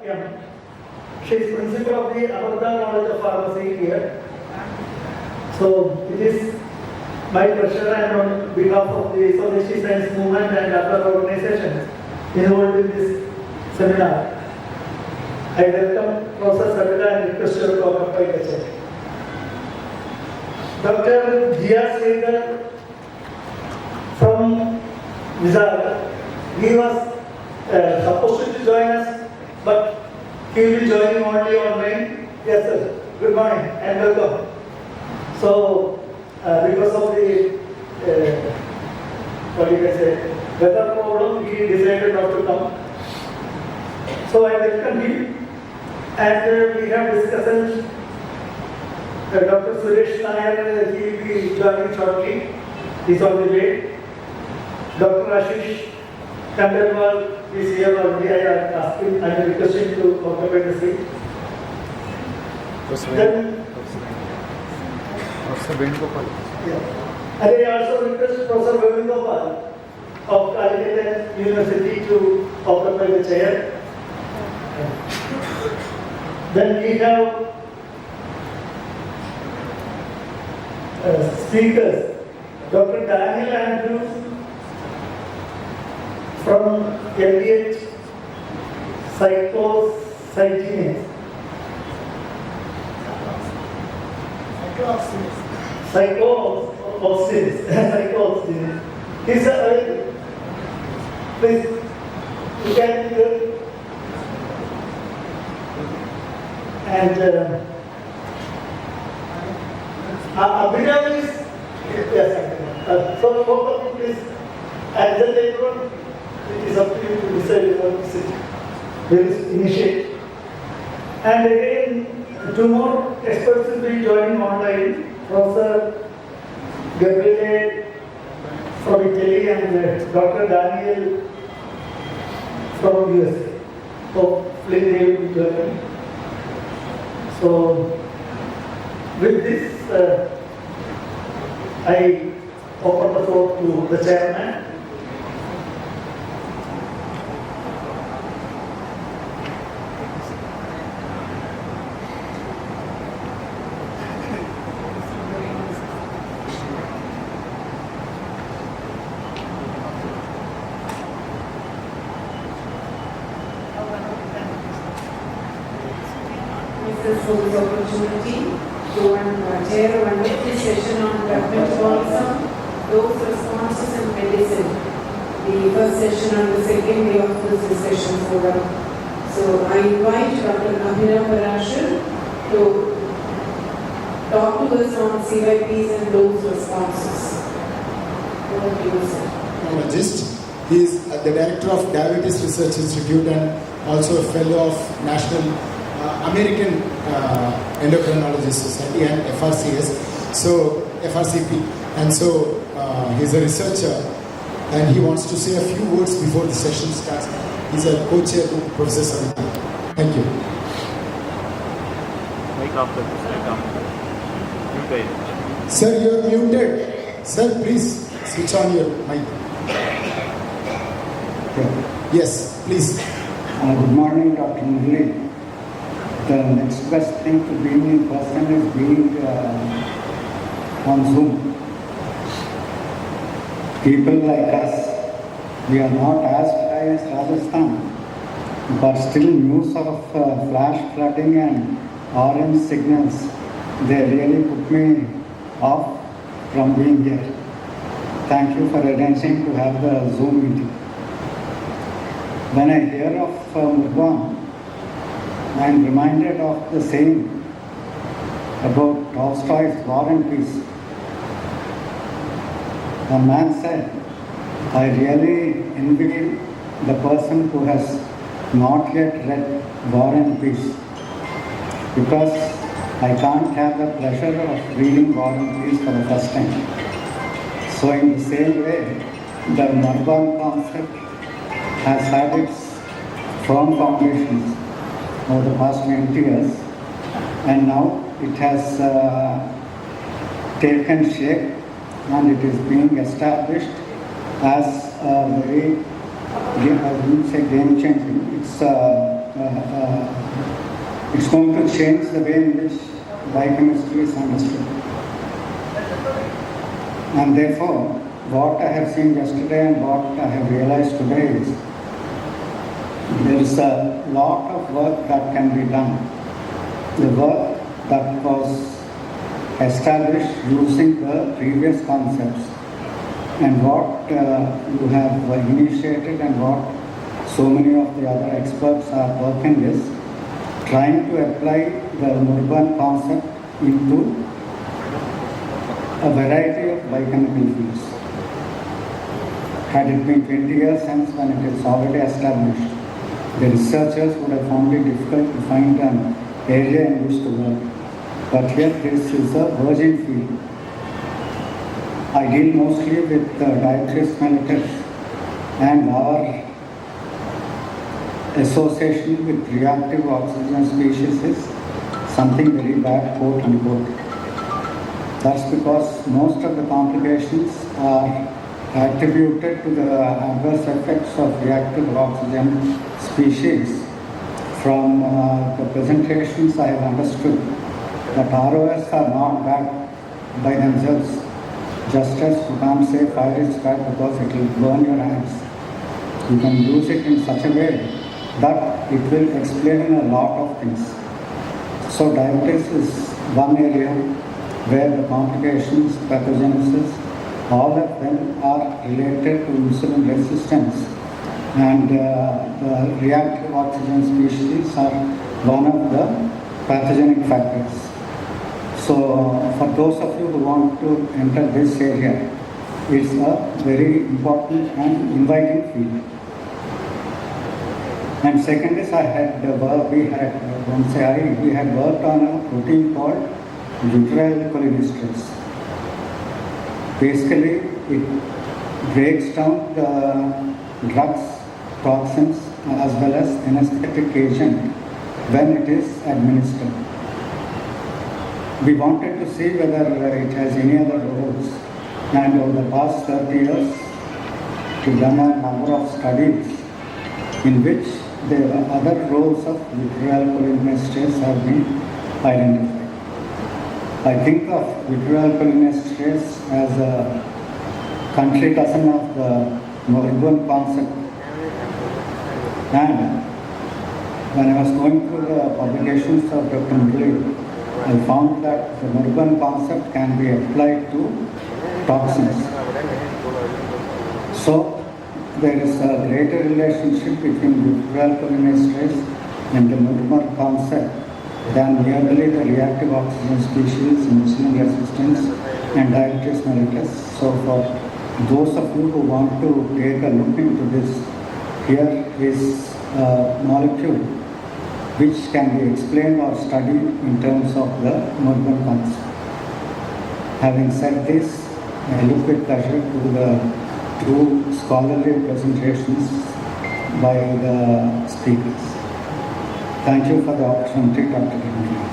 M. She is principal of the Amrita College of Pharmacy here. So it is my pleasure and on behalf of the Swadeshi Science Movement and other organizations involved in this seminar, I welcome Professor Sridhar and request you to occupy the chair. Dr. Sridhar from Vizag, he was supposed to join us, but he will be joining only online. Yes, sir. Good morning and welcome. So, because of the what you can say, weather problem, he decided not to come. So I welcome him, and we have discussed Dr. Suresh Nair, he will be joining shortly. He's on the way. Dr. Ashish Kandelwal is here already. I am asking, I am requesting to occupy the seat. Then, yeah. And I also request Professor Venugopal of Calicut University to occupy the chair. Then we have speakers, Dr. Daniel Andrews from Elliott Psychocytines. Psychocytines. He's a please, you can do and Abhinav is yes. So both of you please, and then later on it is up to you to decide what to sit. Will initiate. And again, two more experts will be joining online. Professor Gabriele from Italy and Dr. Daniel from USA. Hopefully they will be joining. So with this, I open the floor to the chairman. For this opportunity to chair a wonderful session on drug metabolism, dose responses and medicine. The first session and the second day of this discussion forum. So I invite Dr. Abhinav Parashar to talk to us on CYPs and dose responses. Over to you, sir. Neurologist. He is the director of Diabetes Research Institute and also a fellow of National American Endocrinology Society and FRCS, so FRCP, and so he's a researcher and he wants to say a few words before the session starts. He's a co-chair to Professor Sridhar. Thank you. Mic after this, Sir, you are muted. Sir, please switch on your mic. Okay. Yes, please. Good morning, Dr. Murli. The next best thing to being in person is being on Zoom. People like us, we are not as high as Rajasthan, but still news of flash flooding and orange signals, they really put me off from being here. Thank you for arranging to have the Zoom meeting. When I hear of murburn, I am reminded of the saying about Tolstoy's War and Peace. The man said, I really envy the person who has not yet read War and Peace, because I can't have the pleasure of reading War and Peace for the first time. So in the same way, the murburn concept has had its firm foundations over the past 20 years, and now it has taken shape and it is being established as a very, I wouldn't say game changing, it's it's going to change the way in which biochemistry is understood. And therefore, what I have seen yesterday and what I have realized today is there is a lot of work that can be done. The work that was established using the previous concepts and what you have initiated and what so many of the other experts are working is trying to apply the murburn concept into a variety of biochemical fields. Had it been 20 years since when it is already established, the researchers would have found it difficult to find an area in which to work. But here this is a virgin field. I deal mostly with dietary melters, and our association with reactive oxygen species is something very bad, quote unquote. That's because most of the complications are attributed to the adverse effects of reactive oxygen species. From the presentations I have understood that ROS are not bad by themselves, just as you can't say fire is bad because it will burn your hands. You can use it in such a way that it will explain a lot of things. So diabetes is one area where the complications, pathogenesis, all of them are related to insulin resistance, and the reactive oxygen species are one of the pathogenic factors. So for those of you who want to enter this area, it's a very important and inviting field. And second is we had worked on a protein called butyryl Basically, it breaks down the drugs, toxins, as well as anesthetic agent when it is administered. We wanted to see whether it has any other roles, and over the past 30 years, we've done a number of studies in which the other roles of butyryl have been identified. I think of butyryl as a country cousin of the murburn concept. And when I was going through the publications of Dr. Murli, I found that the murburn concept can be applied to toxins. So there is a greater relationship between butyryl and the murburn concept than merely the reactive oxygen species, insulin resistance, and diabetes mellitus. So for those of you who want to take a look into this, here is a molecule which can be explained or studied in terms of the murburn concept. Having said this, I look with pleasure to the two scholarly presentations by the speakers. Thank you for the opportunity, Dr. Sridhar.